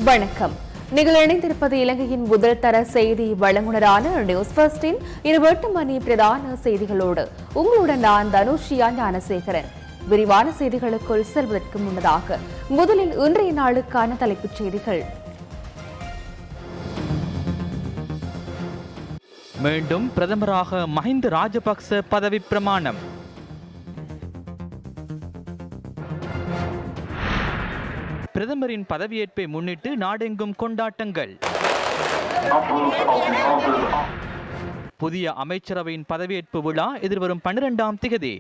வணக்கம். நீங்கள் இணைந்திருப்பது இலங்கையின் முதல் தர செய்தி வழங்குனரான நியூஸ் ஃபர்ஸ்டின் 28 மணி பிரதான செய்திகளோடு உங்களுடன் நான் தனுஷியா ஞானசேகரன். விரிவான செய்திகளுக்குள் செல்வதற்கு முன்னதாக முதலில் இன்றைய நாளுக்கான தலைப்புச் செய்திகள். மீண்டும் பிரதமராக மஹிந்த ராஜபக்ச பதவி பிரமாணம். பிரதமரின் பதவியேற்பை முன்னிட்டு நாடெங்கும் கொண்டாட்டங்கள். புதிய அமைச்சரவையின் பதவியேற்பு விழா எதிர்வரும் 12ஆம் திகதி.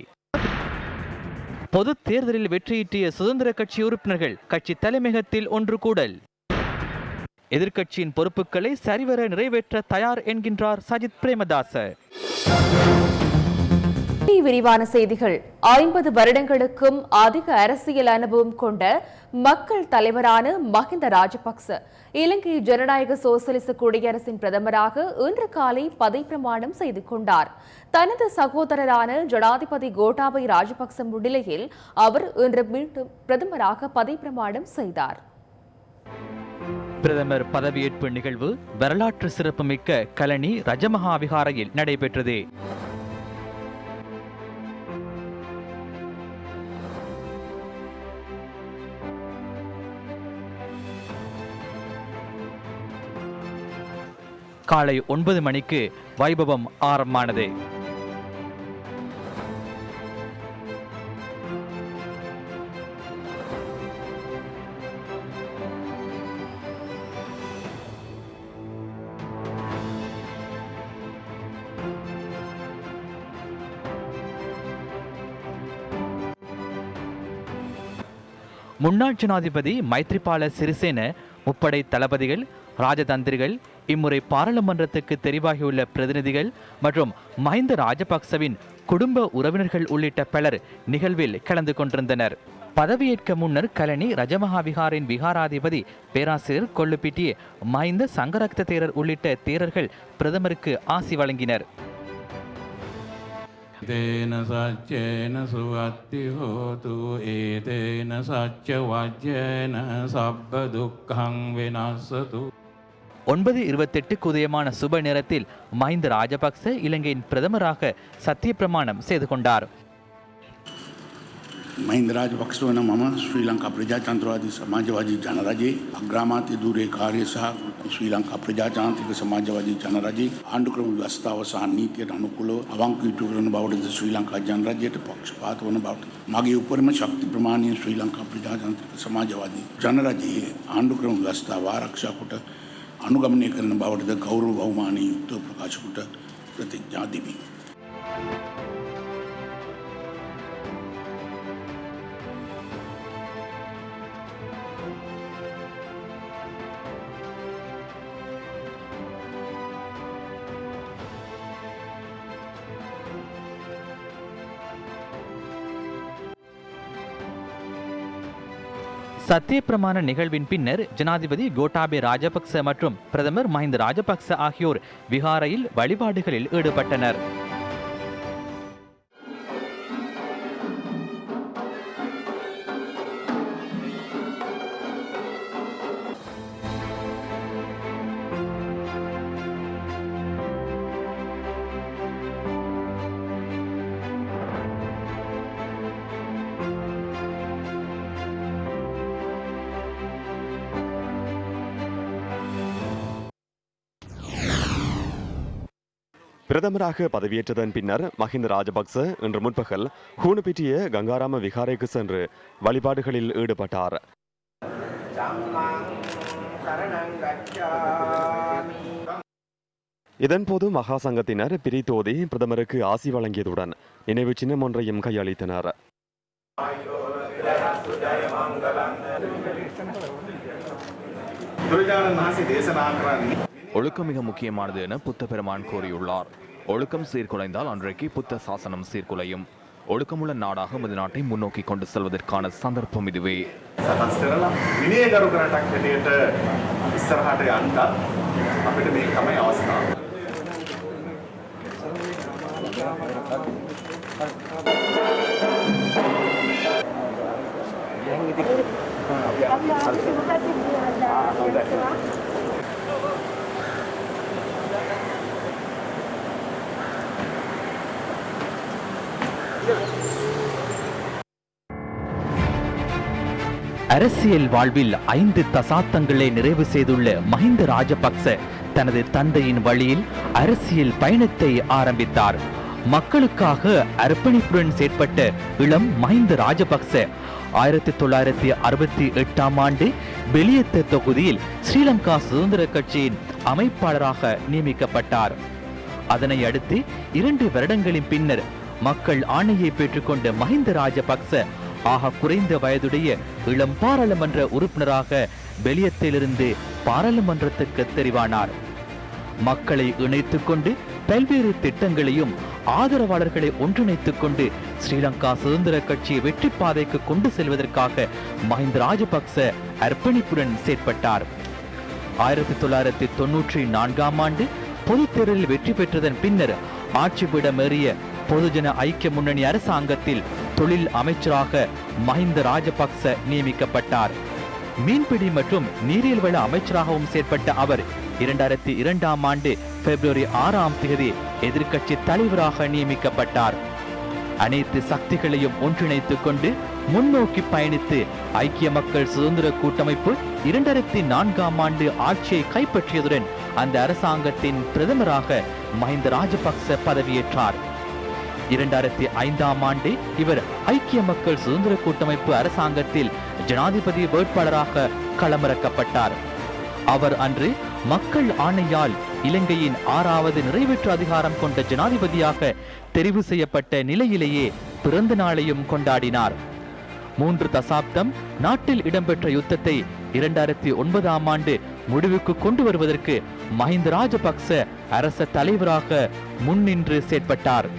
பொதுத் தேர்தலில் வெற்றியீட்டிய சுதந்திர கட்சி உறுப்பினர்கள் கட்சி தலைமையகத்தில் ஒன்று கூடல். எதிர்க்கட்சியின் பொறுப்புகளை சரிவர நிறைவேற்ற தயார் என்கின்றார் சஜித் பிரேமதாச. விரிவான செய்திகள். 50 வருடங்களுக்கும் அதிக அரசியல் அனுபவம் கொண்ட மக்கள் தலைவரான மஹிந்த ராஜபக்ச இலங்கை ஜனநாயக சோசலிச குடியரசின் பிரதமராக இன்று காலை பதவி பிரமாணம் செய்து கொண்டார். தனது சகோதரரான ஜனாதிபதி கோட்டாபய ராஜபக்ச முன்னிலையில் அவர் இன்று மீண்டும் பிரதமராக பதவி பிரமாணம் செய்தார். பிரதமர் பதவியேற்பு நிகழ்வு வரலாற்று சிறப்புமிக்க கலனி ரஜமஹா விகாரையில் நடைபெற்றது. காலை 9 மணிக்கு வைபவம் ஆரம்பமானது. முன்னாள் ஜனாதிபதி மைத்ரிபால சிறிசேன, முப்படை தளபதிகள், ராஜதந்திரிகள், இம்முறை பாராளுமன்றத்துக்கு தெரிவாகியுள்ள பிரதிநிதிகள் மற்றும் மஹிந்த ராஜபக்சவின் குடும்ப உறவினர்கள் உள்ளிட்ட பலர் நிகழ்வில் கலந்து கொண்டிருந்தனர். பதவியேற்க முன்னர் கலனி ரஜமஹா விகாரின் விகாராதிபதி பேராசிரியர் கொள்ளுப்பிட்டிய மஹிந்த சங்கரக்த தேரர் உள்ளிட்ட தேரர்கள் பிரதமருக்கு ஆசி வழங்கினர். ஏதேன சச்சேன சுவத்தி ஹோது ஏதேன சச்ச வஜ்யேன சப்ப துக்கம் விநாசது. 9:28 உதயமான சுப நேரத்தில் மஹிந்த ராஜபக்ச இலங்கையின் பிரதமராக சத்திய பிரமாணம் செய்து கொண்டார். මහින්ද රාජපක්ෂ වන මම ශ්‍රී ලංකා ප්‍රජාතන්ත්‍රවාදී සමාජවාදී ජනරජයේ අග්‍රාමාත්‍ය ධූරයේ කාර්ය සහ ශ්‍රී ලංකා ප්‍රජාතාන්ත්‍රික සමාජවාදී ජනරජයේ ආණ්ඩුක්‍රම ව්‍යවස්ථාව සහ නීතියට අනුකූලව අවංක ඉටු කරන බවටද ශ්‍රී ලංකා ජනරජයට පක්ෂපාත වන බවට මගේ උපරිම ශක්ති ප්‍රමාණය ශ්‍රී ලංකා ප්‍රජාතන්ත්‍රික සමාජවාදී ජනරජයේ ආණ්ඩුක්‍රම ව්‍යවස්ථාව ආරක්ෂා කොට අනුගමනය කරන බවටද ගෞරව බහුමානයෙන් යුක්තව ප්‍රකාශ කොට ප්‍රතිඥා දෙමි. சத்திய பிரமாண நிகழ்வின் பின்னர் ஜனாதிபதி கோட்டாபய ராஜபக்ச மற்றும் பிரதமர் மஹிந்த ராஜபக்ச ஆகியோர் விகாரையில் வழிபாடுகளில் ஈடுபட்டனர். பிரதமராக பதவியேற்றதன் பின்னர் மஹிந்த ராஜபக்ச இன்று முற்பகல் ஹூனுபிட்டிய கங்காராம விகாரைக்கு சென்று வழிபாடுகளில் ஈடுபட்டார். இதன்போது மகா சங்கத்தினர் பிரித்தோதி பிரதமருக்கு ஆசி வழங்கியதுடன் நினைவு சின்னம் ஒன்றையும் கையளித்தனர். ஒழுக்கம் மிக முக்கியமானது என புத்த பெருமான் கூறியுள்ளார். ஒழுக்கம் சீர்குலைந்தால் அன்றைக்கு புத்த சாசனம் சீர்குலையும். ஒழுக்கமுள்ள நாடாக நமது நாட்டை முன்னோக்கி கொண்டு செல்வதற்கான சந்தர்ப்பம் இதுவே. அரசியல் வாழ்வில் 5 தசாப்தங்களை நிறைவு செய்துள்ள மஹிந்த ராஜபக்ச தனது தந்தையின் வழியில் அரசியல் பயணத்தை ஆரம்பித்தார். மக்களுக்காக அர்ப்பணிப்புடன் செயற்பட்ட இளம் மஹிந்த ராஜபக்ச 1968ஆம் ஆண்டு பெலியத்த தொகுதியில் ஸ்ரீலங்கா சுதந்திர கட்சியின் அமைப்பாளராக நியமிக்கப்பட்டார். அதனை அடுத்து 2 வருடங்களின் பின்னர் மக்கள் ஆணையை பெற்றுக்கொண்ட மஹிந்த ராஜபக்ச ஆக குறைந்த வயதுடைய இளம் பாராளுமன்ற உறுப்பினராக பெலியத்திலிருந்து பாராளுமன்றத்துக்கு தெரிவானார். மக்களை இணைத்துக் கொண்டு பல்வேறு திட்டங்களையும் ஆதரவாளர்களை ஒன்றிணைத்துக் கொண்டு ஸ்ரீலங்கா சுதந்திர கட்சியை வெற்றி பாதைக்கு கொண்டு செல்வதற்காக மஹிந்த ராஜபக்ச அர்ப்பணிப்புடன் செயற்பட்டார். 1994ஆம் ஆண்டு பொதுத் தேர்தலில் வெற்றி பெற்றதன் பின்னர் ஆட்சிபீடமேறிய பொதுஜன ஐக்கிய முன்னணி அரசாங்கத்தில் தொழில் அமைச்சராக மஹிந்த ராஜபக்ச நியமிக்கப்பட்டார். மீன்பிடி மற்றும் நீரியல் வள அமைச்சராகவும் செயற்பட்ட அவர் 2002ஆம் ஆண்டு பிப்ரவரி 6ஆம் தேதி எதிர்க்கட்சி தலைவராக நியமிக்கப்பட்டார். அனைத்து சக்திகளையும் ஒன்றிணைத்துக் கொண்டு முன்னோக்கி பயணித்து ஐக்கிய மக்கள் சுதந்திர கூட்டமைப்பு 2004ஆம் ஆண்டு ஆட்சியை கைப்பற்றியதுடன் அந்த அரசாங்கத்தின் பிரதமராக மஹிந்த ராஜபக்ச பதவியேற்றார். 2005ஆம் ஆண்டு இவர் ஐக்கிய மக்கள் சுதந்திர கூட்டமைப்பு அரசாங்கத்தில் ஜனாதிபதி வேட்பாளராக களமிறக்கப்பட்டார். அவர் அன்று மக்கள் ஆணையால் இலங்கையின் 6வது நிறைவேற்று அதிகாரம் கொண்ட ஜனாதிபதியாக தெரிவு செய்யப்பட்ட நிலையிலேயே பிறந்த நாளையும் கொண்டாடினார். 3 தசாப்தம் நாட்டில் இடம்பெற்ற யுத்தத்தை 2009ஆம் ஆண்டு முடிவுக்கு கொண்டு வருவதற்கு மஹிந்த ராஜபக்ச அரச தலைவராக முன்னின்று செயற்பட்டார்.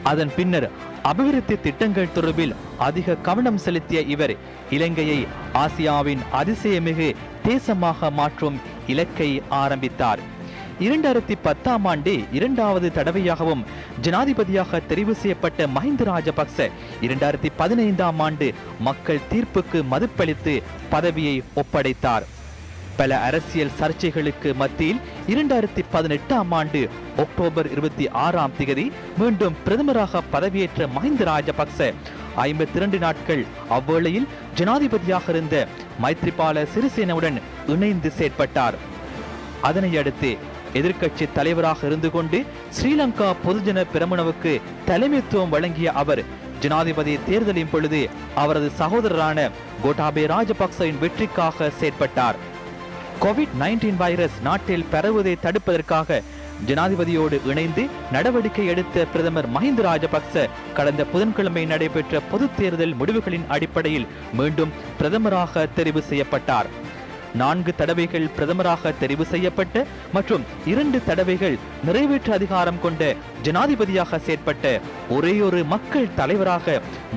அதன் பின்னர் அபிவிருத்தி திட்டங்கள் தொடர்பில் அதிக கவனம் செலுத்திய இவர் இலங்கையை ஆசியாவின் அதிசயமிகு தேசமாக மாற்றும் இலக்கை ஆரம்பித்தார். 2010ஆம் ஆண்டு 2வது தடவையாகவும் ஜனாதிபதியாக தெரிவு செய்யப்பட்ட மஹிந்த ராஜபக்ச 2015ஆம் ஆண்டு மக்கள் தீர்ப்புக்கு மதிப்பளித்து பதவியை ஒப்படைத்தார். பல அரசியல் சர்ச்சைகளுக்கு மத்தியில் 2018ஆம் ஆண்டு அக்டோபர் 26ஆம் தேதி மீண்டும் பிரதமராக பதவியேற்ற மஹிந்த ராஜபக்ச 52 நாட்கள் அவ்வேளையில் ஜனாதிபதியாக இருந்த மைத்ரிபால சிறிசேனவுடன் இணைந்து செயற்பட்டார். அதனை அடுத்து எதிர்க்கட்சி தலைவராக இருந்து கொண்டு ஸ்ரீலங்கா பொதுஜன பெரமுனவுக்கு தலைமைத்துவம் வழங்கிய அவர் ஜனாதிபதி தேர்தலின் பொழுது அவரது சகோதரரான கோட்டாபே ராஜபக்சவின் வெற்றிக்காக செயற்பட்டார். கோவிட்-19 வைரஸ் நாட்டில் பரவுவதை தடுப்பதற்காக ஜனாதிபதியோடு இணைந்து நடவடிக்கை எடுத்த பிரதமர் மஹிந்த ராஜபக்ச கடந்த புதன்கிழமை நடைபெற்ற பொதுத் தேர்தல் முடிவுகளின் அடிப்படையில் மீண்டும் பிரதமராக தெரிவு செய்யப்பட்டார். 4 தடவைகள் பிரதமராக தெரிவு செய்யப்பட்ட மற்றும் 2 தடவைகள் நிறைவேற்று அதிகாரம் கொண்ட ஜனாதிபதியாக செயற்பட்ட ஒரேயொரு மக்கள் தலைவராக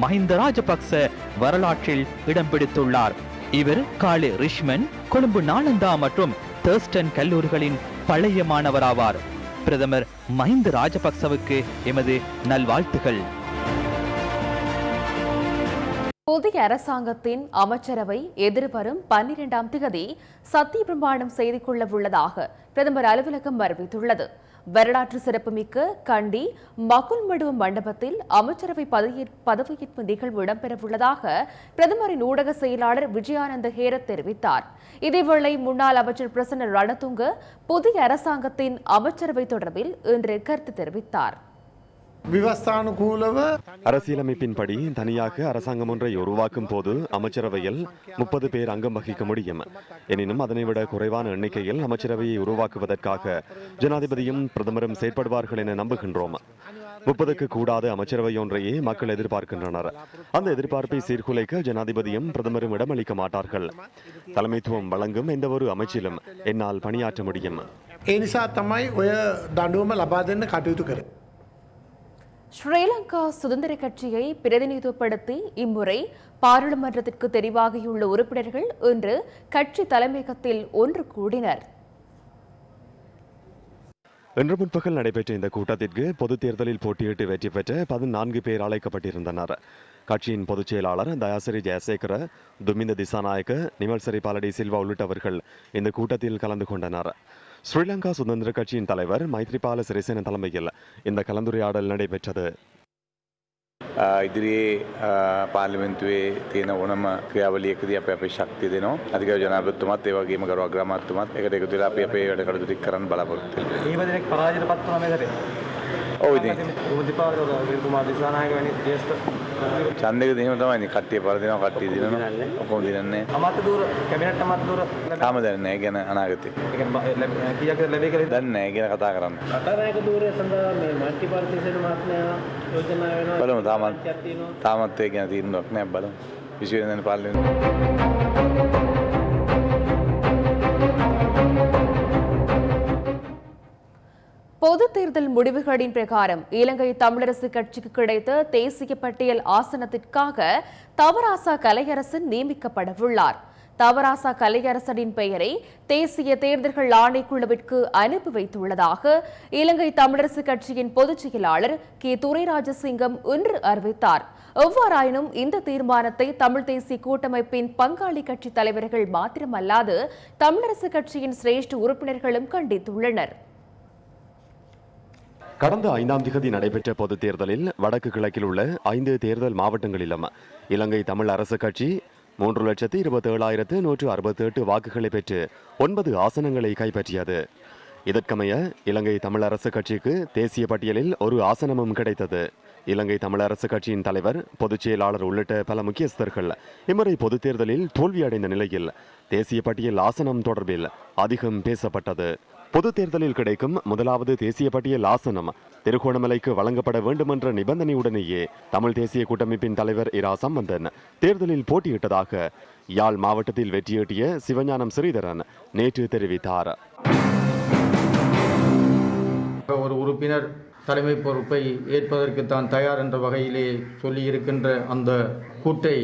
மஹிந்த ராஜபக்ச வரலாற்றில் இடம் பிடித்துள்ளார். இவர் காலி ரிஷ்மன், கொழும்பு நாலந்தா மற்றும் தர்ஸ்டன் கல்லூரிகளின் பழைய மாணவராவார். பிரதமர் மஹிந்த ராஜபக்சவுக்கு எமது நல்வாழ்த்துகள். புதிய அரசாங்கத்தின் அமைச்சரவை எதிர்வரும் 12ஆம் தேதி சத்திய பிரமாணம் செய்து கொள்ள உள்ளதாக பிரதமர் அலுவலகம் அறிவித்துள்ளது. வரலாற்று சிறப்புமிக்க கண்டி மகுல்மடுவ மண்டபத்தில் அமைச்சரவை பதவியேற்பு நிகழ்வு இடம்பெறவுள்ளதாக பிரதமரின் ஊடக செயலாளர் விஜயானந்த ஹேரத் தெரிவித்தார். இதேவேளை முன்னாள் அமைச்சர் பிரசன்ன ரணதுங்க புதிய அரசாங்கத்தின் அமைச்சரவை தொடர்பில் இன்று கருத்து தெரிவித்தார். அரசியலமைப்பின்படி தனியாக அரசாங்கம் ஒன்றை உருவாக்கும் போது அமைச்சரவையில் 30 பேர் அங்கம் வகிக்க முடியும். எனினும் அதனை விட குறைவான எண்ணிக்கையில் அமைச்சரவையை உருவாக்குவதற்காக ஜனாதிபதியும் பிரதமரும் செயற்படுவார்கள் என நம்புகின்றோம். 30க்கு கூடாத அமைச்சரவை ஒன்றையே மக்கள் எதிர்பார்க்கின்றனர். அந்த எதிர்பார்ப்பை சீர்குலைக்க ஜனாதிபதியும் பிரதமரும் இடமளிக்க மாட்டார்கள். தலைமைத்துவம் வழங்கும் எந்த ஒரு அமைச்சிலும் என்னால் பணியாற்ற முடியும். ஸ்ரீலங்கா சுதந்திர கட்சியை பிரதிநிதித்துவப்படுத்தி இம்முறை பாராளுமன்றத்திற்கு தெரிவாகியுள்ள உறுப்பினர்கள் இன்று கட்சி தலைமையகத்தில் ஒன்று கூடினர். இன்று முற்பகல் நடைபெற்ற இந்த கூட்டத்திற்கு பொதுத் தேர்தலில் போட்டியிட்டு வெற்றி பெற்ற 14 பேர் அழைக்கப்பட்டிருந்தனர். கட்சியின் பொதுச் செயலாளர் தயாசிரி ஜெயசேகர, துமிந்த திசாநாயக்க, நிமல்சரி பாலடி சில்வா உள்ளிட்டவர்கள் இந்த கூட்டத்தில் கலந்து கொண்டனர். ஸ்ரீலங்கா சுதந்திர கட்சியின் தலைவர் மைத்ரிபால சிறிசேன தலைமையில் இந்த கலந்துரையாடல் நடைபெற்றது. ඉදිරියේ පාර්ලිමේන්තුවේ තියෙන ඕනම ක්‍රියාවලියකදී අපේ ශක්තිය දෙනවා. අධිකාරි ජනාධිපතිතුමාත් ඒ වගේම ගරු අග්‍රාමාත්‍යතුමාත් එකට එකතු වෙලා අපි අපේ වැඩ කටයුතු ටික කරන්න බලාපොරොත්තු වෙනවා. ඊව දිනක් පරාජයට පත් වුණා මේකට. ඔව් ඉතින් දුමතිපාල කුමාර දිසානායක වැනි ජ්‍යෙෂ්ඨ ඡන්දයක දෙහිම තමයි කට්ටිය පරදිනවා කට්ටිය දිනනවා. ඔක්කොම දිනන්නේ. අමාත්‍ය දූර කැබිනට් අමාත්‍ය දූර තාම දන්නේ නැහැ ගැන අනාගතේ. ඒ කියන්නේ කීයක් ලැබෙයි කියලා දන්නේ නැහැ ගැන කතා කරන්න. කතානායක දූරය සඳහා මේ මල්ටිපාල් සිසෙන මාත්‍යා යෝජනා වෙනවා. බලමු තාමත් ඒ ගැන තීරණයක් නැහැ බලමු. 20 වෙනිදා පාර්ලිමේන්තුවේ பொது தேர்தல் முடிவுகளின் பிரகாரம் இலங்கை தமிழரசு கட்சிக்கு கிடைத்த தேசிய பட்டியல் ஆசனத்திற்காக தவராசா கலையரசன் நியமிக்கப்படவுள்ளார். தவராசா கலையரசனின் பெயரை தேசிய தேர்தல்கள் ஆணைக்குழுவிற்கு அனுப்பி வைத்துள்ளதாக இலங்கை தமிழரசு கட்சியின் பொதுச் செயலாளர் கே துரைராஜசிங்கம் இன்று அறிவித்தார். எவ்வாறாயினும் இந்த தீர்மானத்தை தமிழ் தேசிய கூட்டமைப்பின் பங்காளி கட்சி தலைவர்கள் மாத்திரமல்லாது தமிழரசு கட்சியின் சிரேஷ்ட உறுப்பினர்களும் கண்டித்துள்ளனர். கடந்த 5ஆம் திகதி நடைபெற்ற பொதுத் தேர்தலில் வடக்கு கிழக்கில் உள்ள 5 தேர்தல் மாவட்டங்களிலும் இலங்கை தமிழ் அரசு கட்சி 3,27,168 வாக்குகளை பெற்று 9 ஆசனங்களை கைப்பற்றியது. இதற்கமைய இலங்கை தமிழ் அரசு கட்சிக்கு தேசிய பட்டியலில் ஒரு ஆசனமும் கிடைத்தது. இலங்கை தமிழ் அரசு கட்சியின் தலைவர், பொதுச் செயலாளர் உள்ளிட்ட பல முக்கியஸ்தர்கள் இம்முறை பொதுத் தேர்தலில் தோல்வியடைந்த நிலையில் தேசிய பட்டியல் ஆசனம் தொடர்பில் அதிகம் பேசப்பட்டது. பொதுத் தேர்தலில் கிடைக்கும் முதலாவது தேசிய பட்டியல் ஆசனம் திருகோணமலைக்கு வழங்கப்பட வேண்டும் என்ற நிபந்தனையுடனேயே தமிழ் தேசிய கூட்டமைப்பின் தலைவர் இரா சம்பந்தன் தேர்தலில் போட்டியிட்டதாக யாழ் மாவட்டத்தில் வெற்றியீட்டிய சிவஞானம் ஸ்ரீதரன் நேற்று தெரிவித்தார். ஒரு உறுப்பினர் தலைமை பொறுப்பை ஏற்பதற்கு தான் தயார் என்ற வகையிலே சொல்லியிருக்கின்ற அந்த கூட்டை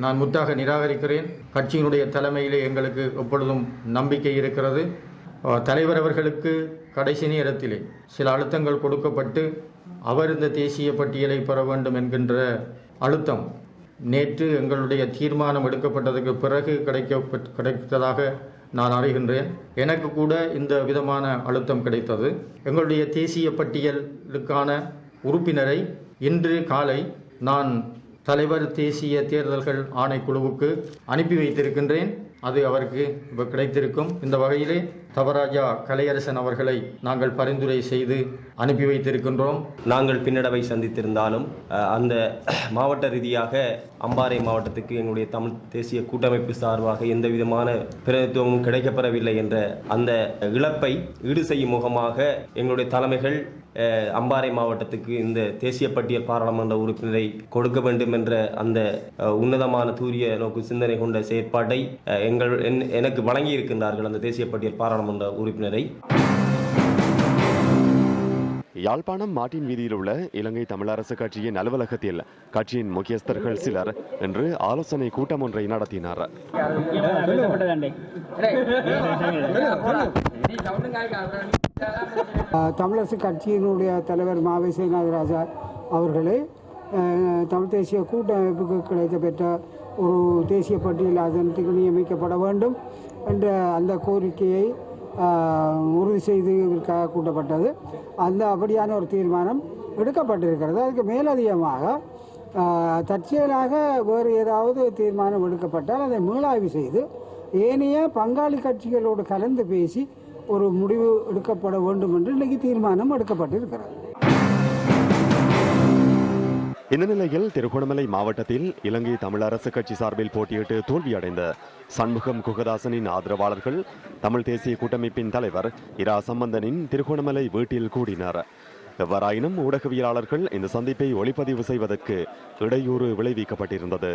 நான் முற்றாக நிராகரிக்கிறேன். கட்சியினுடைய தலைமையிலே எங்களுக்கு எப்பொழுதும் நம்பிக்கை இருக்கிறது. தலைவர் அவர்களுக்கு கடைசி நேரத்திலே சில அழுத்தங்கள் கொடுக்கப்பட்டு அவர் இந்த தேசிய பட்டியலை பெற வேண்டும் என்கின்ற அழுத்தம் நேற்று எங்களுடைய தீர்மானம் எடுக்கப்பட்டதுக்கு பிறகு கிடைத்ததாக நான் அறிகின்றேன். எனக்கு கூட இந்த விதமான அழுத்தம் கிடைத்தது. எங்களுடைய தேசிய பட்டியலுக்கான உறுப்பினரை இன்று காலை நான் தலைவர் தேசிய தேர்தல்கள் ஆணைக்குழுவுக்கு அனுப்பி வைத்திருக்கின்றேன். அது அவருக்கு கிடைத்திருக்கும். இந்த வகையிலே தவராஜா கலையரசன் அவர்களை நாங்கள் பரிந்துரை செய்து அனுப்பி வைத்திருக்கின்றோம். நாங்கள் பின்னடைவை சந்தித்திருந்தாலும் அந்த மாவட்ட ரீதியாக அம்பாறை மாவட்டத்துக்கு எங்களுடைய தமிழ் தேசிய கூட்டமைப்பு சார்பாக எந்த விதமான பிரதித்துவமும் கிடைக்கப்பெறவில்லை என்ற அந்த இழப்பை ஈடு செய்யும் முகமாக எங்களுடைய தலைமைகள் அம்பாறை மாவட்டத்துக்கு இந்த தேசிய பட்டியல் பாராளுமன்ற உறுப்பினரை கொடுக்க வேண்டும் என்ற அந்த உன்னதமான தூரிய நோக்கு சிந்தனை கொண்ட செயற்பாட்டை எனக்கு வழங்கி இருக்கின்றார்கள். அந்த தேசிய பட்டியல் பாராளுமன்ற உறுப்பினரை யாழ்ப்பாணம் மாட்டின் வீதியில் உள்ள இலங்கை தமிழரசு கட்சியின் அலுவலகத்தில் கட்சியின் முக்கியஸ்தர்கள் சிலர் இன்று ஆலோசனை கூட்டம் ஒன்றை நடத்தினார். தமிழரசு கட்சியினுடைய தலைவர் மாவை சேனாதிராஜா அவர்களை தமிழ் தேசிய கூட்டமைப்புக்கு கிடைக்கப்பெற்ற ஒரு தேசிய பட்டியல் ஆசனத்துக்கு நியமிக்கப்பட வேண்டும் என்ற அந்த கோரிக்கையை உறுதி செய்வதற்காக கூட்டப்பட்டது. அப்படியான ஒரு தீர்மானம் எடுக்கப்பட்டிருக்கிறது. அதுக்கு மேலதிகமாக தற்செயலாக வேறு ஏதாவது தீர்மானம் எடுக்கப்பட்டால் அதை மீளாய்வு செய்து ஏனைய பங்காளி கட்சிகளோடு கலந்து பேசி ஒரு முடிவு எடுக்கப்பட வேண்டும் என்று இன்றைக்கு தீர்மானம் எடுக்கப்பட்டிருக்கிறது. இந்த நிலையில் திருகோணமலை மாவட்டத்தில் இலங்கை தமிழரசு கட்சி சார்பில் போட்டியிட்டு தோல்வியடைந்த சண்முகம் குகதாசனின் ஆதரவாளர்கள் தமிழ் தேசிய கூட்டமைப்பின் தலைவர் இரா சம்பந்தனின் திருகோணமலை வீட்டில் கூடினர். எவ்வாறாயினும் ஊடகவியலாளர்கள் இந்த சந்திப்பை ஒளிப்பதிவு செய்வதற்கு இடையூறு விளைவிக்கப்பட்டிருந்தது.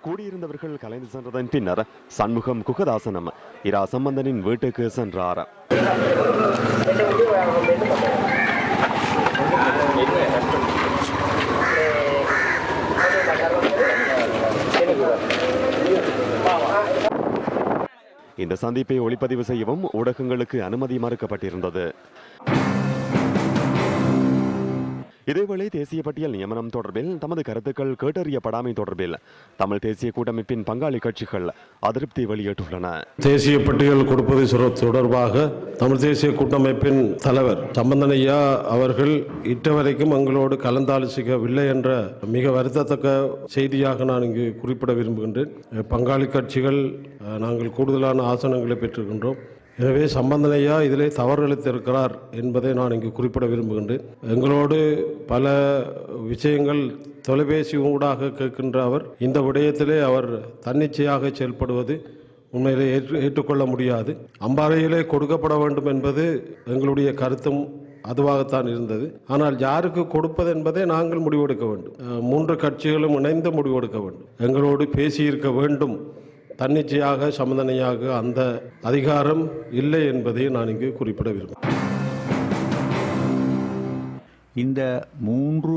கூடியிருந்தவர்கள் கலைந்து சென்றதன் பின்னர் சண்முகம் குகதாசனம் இரா சம்பந்தனின் வீட்டுக்கு சென்றார். இந்த சந்திப்பை ஒளிப்பதிவு செய்யவும் ஊடகங்களுக்கு அனுமதி மறுக்கப்பட்டிருந்தது. இதேவேளை தேசிய பட்டியல் நியமனம் தொடர்பில் தமது கருத்துக்கள் கேட்டறியப்படாமை தொடர்பில் தமிழ் தேசிய கூட்டமைப்பின் பங்காளி கட்சிகள் அதிருப்தி வெளியிட்டுள்ளன. தேசிய பட்டியல் கொடுப்பது தொடர்பாக தமிழ் தேசிய கூட்டமைப்பின் தலைவர் சம்பந்தனையா அவர்கள் இட்டவரைக்கும் எங்களோடு கலந்தாலோசிக்கவில்லை என்ற மிக வருத்தத்தக்க செய்தியாக நான் இங்கு குறிப்பிட விரும்புகின்றேன். பங்காளி கட்சிகள் நாங்கள் கூடுதலான ஆசனங்களை பெற்றிருக்கின்றோம். எனவே சம்பந்தனையா இதிலே தவறிழைத்திருக்கிறார் என்பதை நான் இங்கு குறிப்பிட விரும்புகின்றேன். எங்களோடு பல விஷயங்கள் தொலைபேசி ஊடாக கேட்கின்ற அவர் இந்த விடயத்திலே அவர் தன்னிச்சையாக செயல்படுவது உண்மையிலே ஏற்றுக்கொள்ள முடியாது. அம்பாறையிலே கொடுக்கப்பட வேண்டும் என்பது எங்களுடைய கருத்தும் அதுவாகத்தான் இருந்தது. ஆனால் யாருக்கு கொடுப்பது என்பதை நாங்கள் முடிவெடுக்க வேண்டும். 3 கட்சிகளும் இணைந்து முடிவெடுக்க வேண்டும். எங்களோடு பேசியிருக்க வேண்டும். தன்னிச்சையாக சம்பந்தனையாக அந்த அதிகாரம் இல்லை என்பதை நான் இங்கு குறிப்பிட விரும்புகிறேன். இந்த 3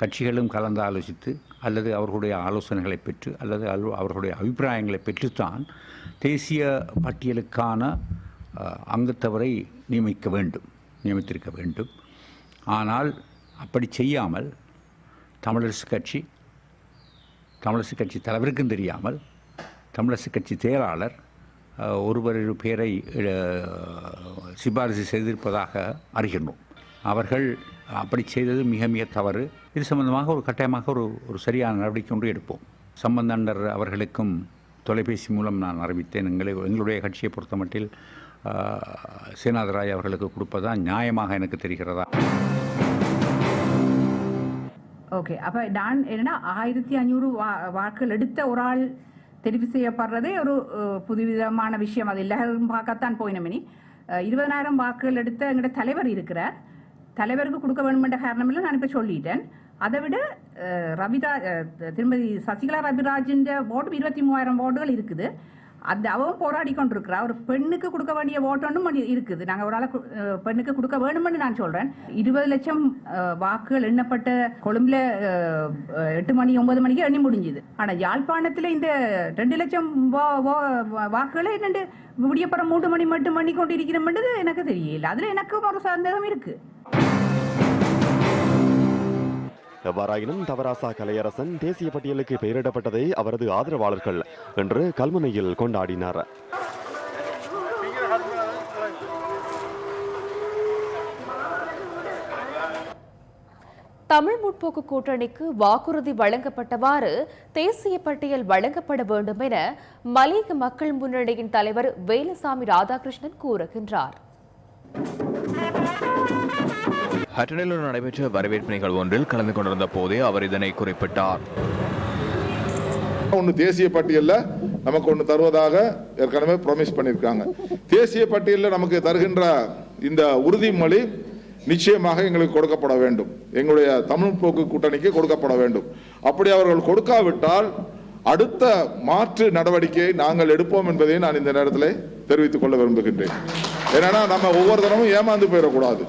கட்சிகளும் கலந்து ஆலோசித்து அல்லது அவர்களுடைய ஆலோசனைகளை பெற்று அல்லது அவர்களுடைய அபிப்பிராயங்களை பெற்றுத்தான் தேசிய பட்டியலுக்கான அங்கத்தவரை நியமித்திருக்க வேண்டும். ஆனால் அப்படி செய்யாமல் தமிழரசு கட்சி தலைவருக்கும் தெரியாமல் தமிழரசு கட்சி செயலாளர் ஒருவர் பேரை சிபாரிசு செய்திருப்பதாக அறிகின்றோம். அவர்கள் அப்படி செய்தது மிக மிக தவறு. இது சம்பந்தமாக கட்டாயமாக ஒரு சரியான நடவடிக்கை ஒன்று எடுப்போம். சம்பந்தண்டர் அவர்களுக்கும் தொலைபேசி மூலம் நான் அறிவித்தேன். எங்களுடைய கட்சியை பொறுத்தமட்டில் சேனாதராய் அவர்களுக்கு கொடுப்பதுதான் நியாயமாக எனக்கு தெரிகிறதா. ஓகே, அப்போ நான் என்னென்னா 1500 வாக்குகள் எடுத்த ஒரு ஆள் தெரிவு செய்யப்படுறதே ஒரு புதுவிதமான விஷயம். அது எல்லாரும் பார்க்கத்தான் போயினமினி 20,000 வாக்குகள் எடுத்த எங்களோட தலைவர் இருக்கிறார். தலைவருக்கு கொடுக்க வேண்டுமென்ற காரணம் இல்லை, நான் இப்போ சொல்லிட்டேன். அதை விட திருமதி சசிகலா ரவிராஜின் ஓட்டு 23,000 ஓட்டுகள் இருக்குது. அந்த அவன் போராடி கொண்டிருக்கிறா. ஒரு பெண்ணுக்கு கொடுக்க வேண்டிய ஓட்டொன்னும் இருக்குது. நாங்கள் ஒரு ஆளை பெண்ணுக்கு கொடுக்க வேணும்னு நான் சொல்கிறேன். 20 லட்சம் வாக்குகள் எண்ணப்பட்ட கொழும்புல 8 மணி 9 மணிக்கு எண்ணி முடிஞ்சுது. ஆனால் யாழ்ப்பாணத்தில் இந்த 2 லட்சம் வாக்குகளை என்னென்று விடியப்புறம் 3 மணி மட்டும் பண்ணி கொண்டு இருக்கிறோம்ன்றது எனக்கு தெரியல. அதில் எனக்கும் ஒரு சந்தேகம் இருக்குது. எவ்வாறாயினும் தவராசா கலையரசன் தேசிய பட்டியலுக்கு பெயரிடப்பட்டதை அவரது ஆதரவாளர்கள் என்று கல்முனையில் கொண்டாடினார். தமிழ் முற்போக்கு கூட்டணிக்கு வாக்குறுதி வழங்கப்பட்டவாறு தேசிய பட்டியல் வழங்கப்பட வேண்டும் என மலையக மக்கள் முன்னணியின் தலைவர் வேலுசாமி ராதாகிருஷ்ணன் கூறுகின்றார். ஹட்டனில் நடைபெற்ற வரவேற்பு நிகழ்வு ஒன்றில் கலந்து கொண்டிருந்த போதே அவர் இதனை குறிப்பிட்டார். ஒன்று தேசிய பட்டியலில் நமக்கு ஒன்று தருவதாக ஏற்கனவே ப்ராமிஸ் பண்ணியிருக்காங்க. தேசிய பட்டியலில் நமக்கு தருகின்ற இந்த உறுதிமொழி நிச்சயமாக எங்களுக்கு கொடுக்கப்பட வேண்டும். எங்களுடைய தமிழ் போக்கு கூட்டணிக்கு கொடுக்கப்பட வேண்டும். அப்படி அவர்கள் கொடுக்காவிட்டால் அடுத்த மாற்று நடவடிக்கையை நாங்கள் எடுப்போம் என்பதை நான் இந்த நேரத்தில் தெரிவித்துக் கொள்ள விரும்புகின்றேன். ஏன்னா நம்ம ஒவ்வொரு தரமும் ஏமாந்து போயிடக்கூடாது.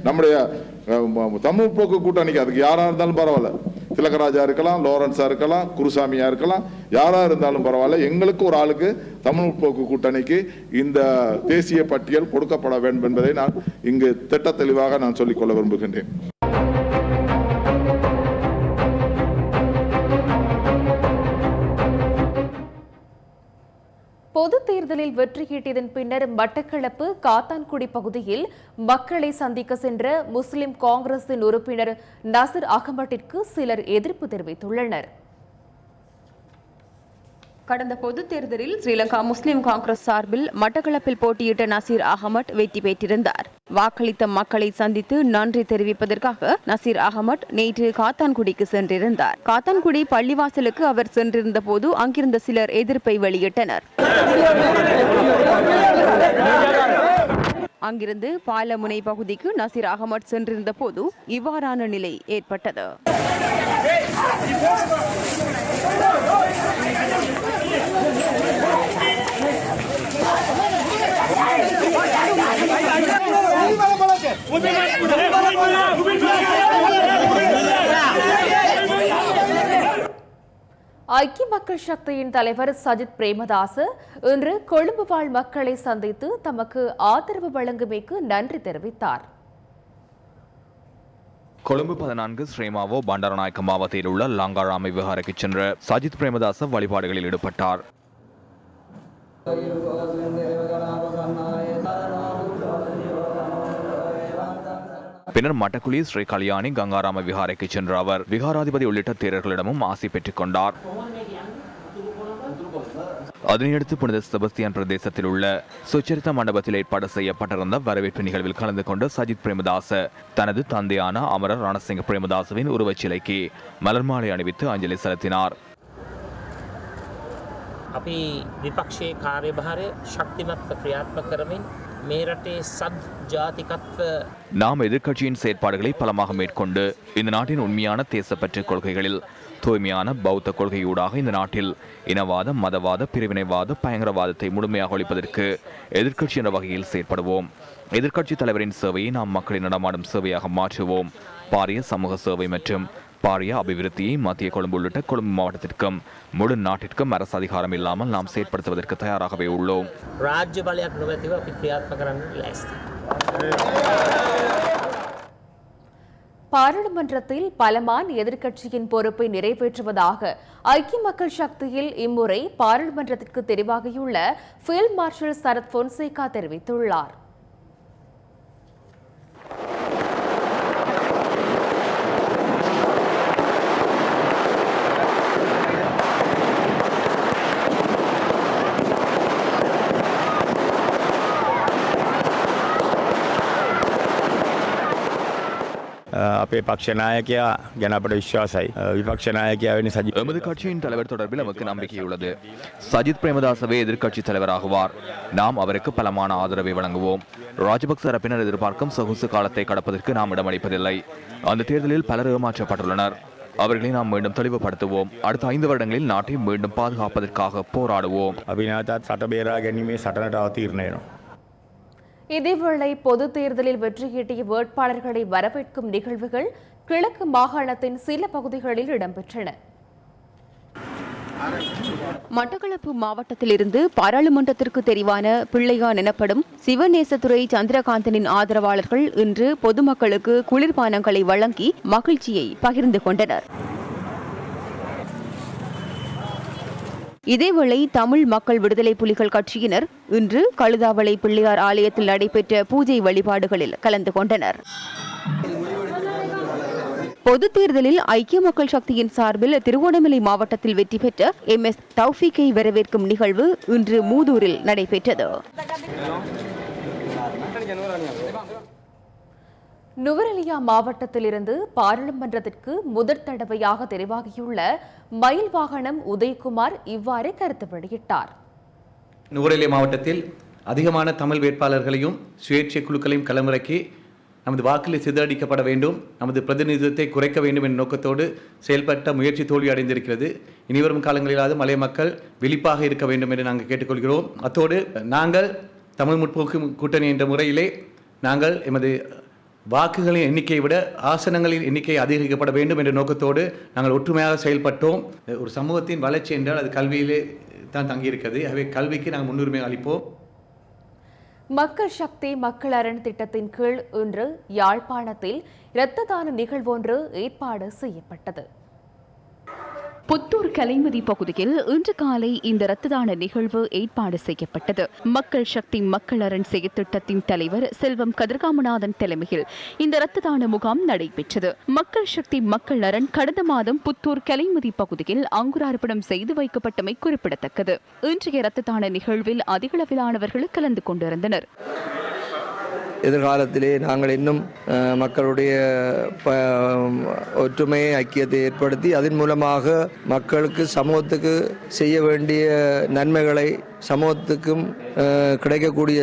நம்முடைய தமிழ் போக்கு கூட்டணிக்கு அதுக்கு யாராக இருந்தாலும் பரவாயில்ல, திலகராஜா இருக்கலாம், லாரன்ஸா இருக்கலாம், குருசாமியா இருக்கலாம், யாரா இருந்தாலும் பரவாயில்ல, எங்களுக்கு ஒரு ஆளுக்கு தமிழ் போக்கு கூட்டணிக்கு இந்த தேசிய பட்டியல் கொடுக்கப்பட வேண்டும் என்பதை நான் இங்கு திட்ட தெளிவாக நான் சொல்லிக்கொள்ள விரும்புகின்றேன். பொது தேர்தலில் வெற்றி ஈட்டியதன் பின்னர் மட்டக்களப்பு காத்தான்குடி பகுதியில் மக்களை சந்திக்க சென்ற முஸ்லிம் காங்கிரசின் உறுப்பினர் நசீர் அகமட்டிற்கு சிலர் எதிர்ப்பு தெரிவித்துள்ளனர். கடந்த பொது தேர்தலில் ஸ்ரீலங்கா முஸ்லிம் காங்கிரஸ் சார்பில் மட்டக்களப்பில் போட்டியிட்ட நசீர் அகமட் வெற்றி பெற்றிருந்தார். வாக்களித்த மக்களை சந்தித்து நன்றி தெரிவிப்பதற்காக நசீர் அகமட் நேற்று காத்தான்குடிக்கு சென்றிருந்தார். காத்தான்குடி பள்ளிவாசலுக்கு அவர் சென்றிருந்த போது அங்கிருந்த சிலர் எதிர்ப்பை வெளியிட்டனர். அங்கிருந்து பாலமுனை பகுதிக்கு நசீர் அகமட் சென்றிருந்த போது இவ்வாறான நிலை ஏற்பட்டது. ஐக்கிய மக்கள் சக்தியின் தலைவர் சஜித் பிரேமதாச இன்று கொழும்பு வாழ் மக்களை சந்தித்து தமக்கு ஆதரவு வழங்குமைக்கு நன்றி தெரிவித்தார். கொழும்பு 14 ஸ்ரீமாவோ பண்டாரநாயக்க மாவட்டத்தில் உள்ள லாங்காராமை விகாரைக்கு சென்ற சஜித் பிரேமதாச வழிபாடுகளில் ஈடுபட்டார். பின்னர் மட்டக்குழி ஸ்ரீ கல்யாணி கங்காராம விகாரைக்கு சென்ற அவர் விகாராதிபதி உள்ளிட்ட தேரர்களிடமும் ஆசி பெற்றுக் கொண்டார். அதனையடுத்து புனித செபஸ்தியான் பிரதேசத்தில் உள்ள சுச்சரித்த மண்டபத்தில் ஏற்பாடு செய்யப்பட்டிருந்த வரவேற்பு நிகழ்வில் கலந்து கொண்ட சஜித் பிரேமதாச தனது தந்தையான அமரர் ரணசிங்க பிரேமதாசவின் உருவச்சிலைக்கு மலர் மாலை அணிவித்து அஞ்சலி செலுத்தினார். අපි විපක්ෂයේ කාර්යභාරය ශක්තිමත්ව ක්‍රියාත්මක කරමින් මේ රටේ සද් ජාතිකත්ව நாம் எதிர்க்கட்சியின் செயற்பாடுகளை பலமாக மேற்கொண்டு இந்த நாட்டின் உண்மையான தேசப்பற்று கொள்கைகளில் தூய்மையான பௌத்த கொள்கையூடாக இந்த நாட்டில் இனவாத மதவாத பிரிவினைவாத பயங்கரவாதத்தை முழுமையாக ஒழிப்பதற்கு எதிர்க்கட்சி என்ற வகையில் செயற்படுவோம். எதிர்க்கட்சி தலைவரின் சேவையை நாம் மக்களின் நடமாடும் சேவையாக மாற்றுவோம். பாரிய சமூக சேவை மற்றும் பாரிய அபிவிருத்தியை மத்திய கொழும்பு உள்ளிட்ட கொழும்பு மாவட்டத்திற்கும் முழு நாட்டிற்கும் அரசு அதிகாரம் இல்லாமல் நாம் செயற்படுத்துவதற்கு தயாராகவே உள்ளோம். රාජ්‍ය බලයක් නොමැතිව අපි ක්‍රියාත්මක කරන්න ලෑස්ති. பாராளுமன்றத்தில் பலமான எதிர்க்கட்சியின் பொறுப்பை நிறைவேற்றுவதாக ஐக்கிய மக்கள் சக்தியில் இம்முறை பாராளுமன்றத்திற்கு தெரிவாகியுள்ள ஃபீல்ட் மார்ஷல் சரத் பொன்சேகா தெரிவித்துள்ளார். අපේ පක්ෂ නායකයා ගැන අපට විශ්වාසයි. විපක්ෂ නායකයා වෙන්නේ සජිත්. எமது கட்சியின் தலைவர் தொடர்பில் நமக்கு நம்பிக்கை உள்ளது. சஜித் பிரேமதாசவே எதிர்க்கட்சி தலைவராகுவார். நாம் அவருக்கு பலமான ஆதரவை வழங்குவோம். ராஜபக்ச தரப்பினர் எதிர்பார்க்கும் சொகுசு காலத்தை கடப்பதற்கு நாம் இடமளிப்பதில்லை. அந்த தேர்தலில் பலர் ஏமாற்றப்பட்டுள்ளனர். அவர்களை நாம் மீண்டும் தெளிவுபடுத்துவோம். அடுத்த 5 வருடங்களில் நாட்டை மீண்டும் பாதுகாப்பதற்காக போராடுவோம். අපි නැවතත් රට බේරා ගැනීමේ සටනට අවතීර්ණ වෙනවා. இதேவேளை பொது தேர்தலில் வெற்றியீட்டிய வேட்பாளர்களை வரவேற்கும் நிகழ்வுகள் கிழக்கு மாகாணத்தின் சில பகுதிகளில் இடம்பெற்றன. மட்டக்களப்பு மாவட்டத்திலிருந்து பாராளுமன்றத்திற்கு தெரிவான பிள்ளையான் எனப்படும் சிவநேசத்துறை சந்திரகாந்தனின் ஆதரவாளர்கள் இன்று பொதுமக்களுக்கு குளிர்பானங்களை வழங்கி மகிழ்ச்சியை பகிர்ந்து கொண்டனர். இதேவேளை தமிழ் மக்கள் விடுதலை புலிகள் கட்சியினர் இன்று கழுதாவளை பிள்ளையார் ஆலயத்தில் நடைபெற்ற பூஜை வழிபாடுகளில் கலந்து கொண்டனர். பொது தேர்தலில் ஐக்கிய மக்கள் சக்தியின் சார்பில் திருகோணமலை மாவட்டத்தில் வெற்றி பெற்ற MS தௌஃபீக்கை வரவேற்கும் நிகழ்வு இன்று மூதூரில் நடைபெற்றது. நுவரெலியா மாவட்டத்திலிருந்து பாராளுமன்றத்திற்கு முதற் தடவையாக தெரிவாகியுள்ள மயில் வாகனம் உதயகுமார் இவ்வாறு கருத்து வெளியிட்டார். நுவரெலியா மாவட்டத்தில் அதிகமான தமிழ் வேட்பாளர்களையும் சுயேட்சை குழுக்களையும் களமிறக்கி நமது வாக்கில் சிதறடிக்கப்பட வேண்டும், நமது பிரதிநிதித்துவத்தை குறைக்க வேண்டும் என்ற நோக்கத்தோடு செயல்பட்ட முயற்சி தோல்வி அடைந்திருக்கிறது. இனிவரும் காலங்களிலாவது மலைய மக்கள் விழிப்பாக இருக்க வேண்டும் என்று நாங்கள் கேட்டுக்கொள்கிறோம். அத்தோடு நாங்கள் தமிழ் முற்போக்கு கூட்டணி என்ற முறையிலே நாங்கள் எமது வாக்குகளின் எண்ணிக்கையை விட ஆசனங்களின் எண்ணிக்கை அதிகரிக்கப்பட வேண்டும் என்ற நோக்கத்தோடு நாங்கள் ஒற்றுமையாக செயல்பட்டோம். ஒரு சமூகத்தின் வளர்ச்சி என்றால் அது கல்வியிலே தான் தங்கியிருக்கிறது. ஆகவே கல்விக்கு நாங்கள் முன்னுரிமை அளிப்போம். மக்கள் சக்தி மக்கள் அரண் திட்டத்தின் கீழ் இன்று யாழ்ப்பாணத்தில் இரத்த தான நிகழ்வொன்று ஏற்பாடு செய்யப்பட்டது. புத்தூர் கலைமதி பகுதியில் இன்று காலை இந்த இரத்த தான நிகழ்வு ஏற்பாடு செய்யப்பட்டது. மக்கள் சக்தி மக்கள் அரண் செயற்திட்டத்தின் தலைவர் செல்வம் கதிர்காமநாதன் தலைமையில் இந்த இரத்த தான முகாம் நடைபெற்றது. மக்கள் சக்தி மக்கள் அரண் கடந்த மாதம் புத்தூர் கலைமதி பகுதியில் அங்குரார்ப்பணம் செய்து வைக்கப்பட்டமை குறிப்பிடத்தக்கது. இன்றைய இரத்த தான நிகழ்வில் அதிகளவிலானவர்கள் கலந்து கொண்டிருந்தனர். எதிர்காலத்திலே நாங்கள் இன்னும் மக்களுடைய ஒற்றுமையை ஐக்கியத்தை ஏற்படுத்தி அதன் மூலமாக மக்களுக்கு சமூகத்துக்கு செய்ய வேண்டிய நன்மைகளை சமூகத்துக்கும் கிடைக்கக்கூடிய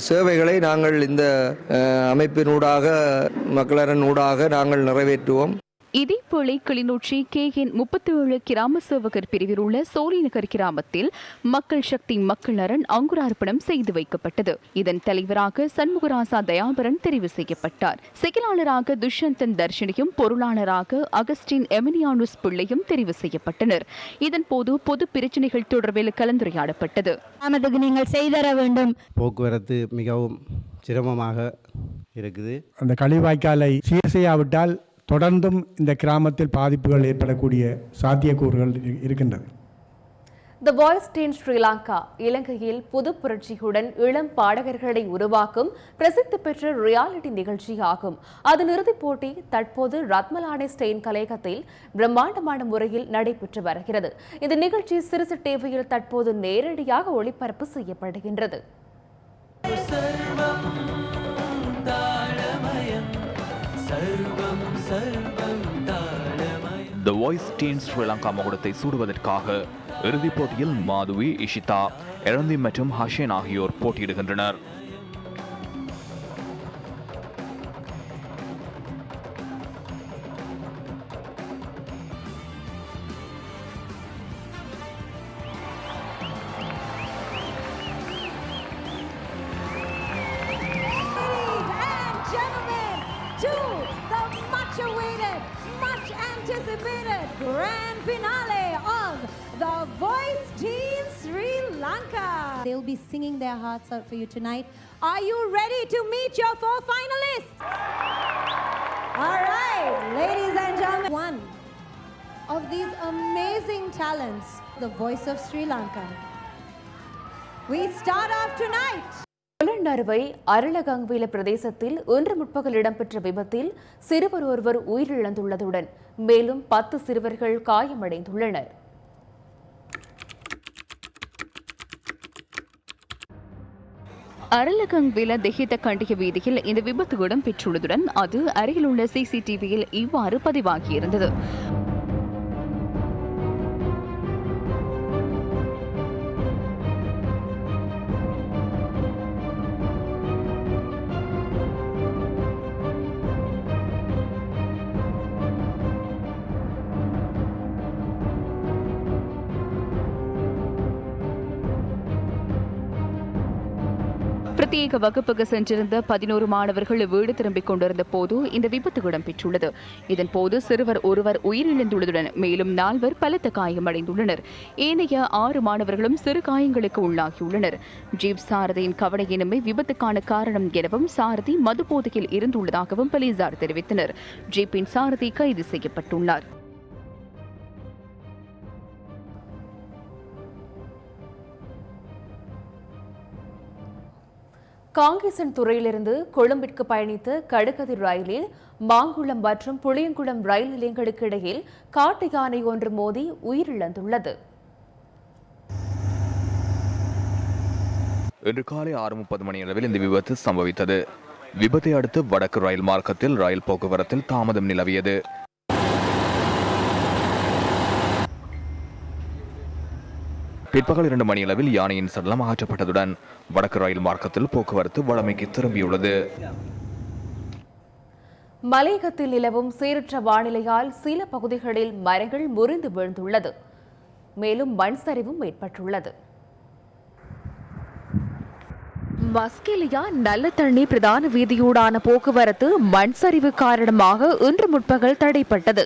சேவைகளை நாங்கள் இந்த அமைப்பினூடாக மக்களரன் ஊடாக நாங்கள் நிறைவேற்றுவோம். இதேபோல கிளிநொச்சி KN 37 கிராம சேவகர் பிரிவில் உள்ள சோழிநகர் கிராமத்தில் மக்கள் சக்தி மக்களரண் அங்குரார்ப்பணம் செய்து வைக்கப்பட்டது. இதன் தலைவராக சண்முகராசா தயாபரன் தெரிவு செய்யப்பட்டார். செயலாளராக துஷ்யந்தன் தர்ஷனியும் பொருளாளராக அகஸ்டின் எமினியானுஸ் பிள்ளையும் தெரிவு செய்யப்பட்டனர். இதன் போது பொது பிரச்சனைகள் தொடர்பில் கலந்துரையாடப்பட்டது. நீங்கள் செய்தர வேண்டும். போக்குவரத்து மிகவும் சிரமமாக இருக்குது. அந்த கழிவாய்க்காலை சீர் செய்யாவிட்டால் தொடர்ந்தும் இந்த கிராமத்தில் பாதிப்புகள் ஏற்படக்கூடிய சாத்தியக்கூறுகள் இருக்கின்றது. தி வாய்ஸ் டீன் ஸ்ரீலங்கா இலங்கையில் புது புரட்சியுடன் இளம் பாடகர்களை உருவாக்கும் பிரசித்தி பெற்ற ரியாலிட்டி நிகழ்ச்சியாகும். அதன் இறுதிப் போட்டி தற்போது ரத்மலானே ஸ்டெயின் கலையகத்தில் பிரம்மாண்டமான முறையில் நடைபெற்று வருகிறது. இந்த நிகழ்ச்சி சிறுசு டிவியில் தற்போது நேரடியாக ஒளிபரப்பு செய்யப்படுகின்றது. தி வாய்ஸ் டீன் ஸ்ரீலங்கா மகுடத்தை சூடுவதற்காக இறுதிப் போட்டியில் மாதுவி, இஷிதா, எரந்தி மற்றும் ஹஷேன் ஆகியோர் போட்டியிடுகின்றனர். Grand finale of The Voice Team Sri Lanka. They'll be singing their hearts out for you tonight. Are you ready to meet your 4 finalists? All right, ladies and gentlemen, one of these amazing talents, the voice of Sri Lanka. We start off tonight. Polonnaruwa அருளகங்வில பிரதேசத்தில் இன்று முற்பகல் இடம்பெற்ற விபத்தில் சிறுவர் ஒருவர் உயிரிழந்துள்ளதுடன் மேலும் 10 சிறுவர்கள் காயமடைந்துள்ளனர். அருளகங்வில தெஹித கண்டிய வீதியில் இந்த விபத்து இடம்பெற்றுள்ளதுடன் அது அருகிலுள்ள CCTVயில் இவ்வாறு பதிவாகியிருந்தது. பிரத்யேக வகுப்புக்கு சென்றிருந்த 11 மாணவர்கள் வீடு திரும்பிக் கொண்டிருந்த போது இந்த விபத்து இடம்பெற்றுள்ளது. இதன்போது சிறுவர் ஒருவர் உயிரிழந்துள்ளதுடன் மேலும் 4 பலத்த காயமடைந்துள்ளனர். ஏனைய 6 மாணவர்களும் சிறு காயங்களுக்கு உள்ளாகியுள்ளனர். ஜீப் சாரதியின் கவலையின்மை விபத்துக்கான காரணம் எனவும் சாரதி மதுபோதையில் இருந்துள்ளதாகவும் போலீசார் தெரிவித்தனர். ஜீப்பின் சாரதி கைது செய்யப்பட்டுள்ளார். காங்கேசன் துறையிலிருந்து கொழும்பிற்கு பயணித்த கடுகதிர் ரயிலில் மாங்குளம் மற்றும் புளியங்குளம் ரயில் நிலையங்களுக்கு இடையில் காட்டு யானை ஒன்று மோதி உயிரிழந்துள்ளது. இன்று காலை 6:30 மணியளவில் இந்த விபத்து சம்பவித்தது. விபத்தை அடுத்து வடக்கு ரயில் மார்க்கத்தில் ரயில் போக்குவரத்தில் தாமதம் நிலவியது. பிற்பகல் 2 மணியளவில் யானையின் சடலம் அகற்றப்பட்டதுடன் வடக்கு ரயில் மார்க்கத்தில் போக்குவரத்து வழமைக்கு திரும்பியுள்ளது. மலையகத்தில் நிலவும் சீரற்ற வானிலையால் சில பகுதிகளில் மரங்கள் முறிந்து வீழ்ந்துள்ளது. மேலும் மண் சரிவும் ஏற்பட்டுள்ளது. மஸ்கெலியா நல்ல தண்ணி பிரதான வீதியூடான போக்குவரத்து மண் சரிவு காரணமாக இன்று முற்பகல் தடைப்பட்டது.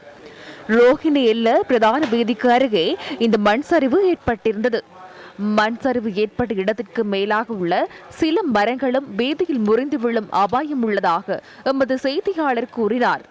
ரோஹிணி எல்ல பிரதான வீதிக்கு அருகே இந்த மண் சரிவு ஏற்பட்டிருந்தது. மண் சரிவு ஏற்பட்ட இடத்திற்கு மேலாக உள்ள சில மரங்களும் வீதியில் முறிந்து விழும் அபாயம் உள்ளதாக எமது செய்தியாளர் கூறினார்.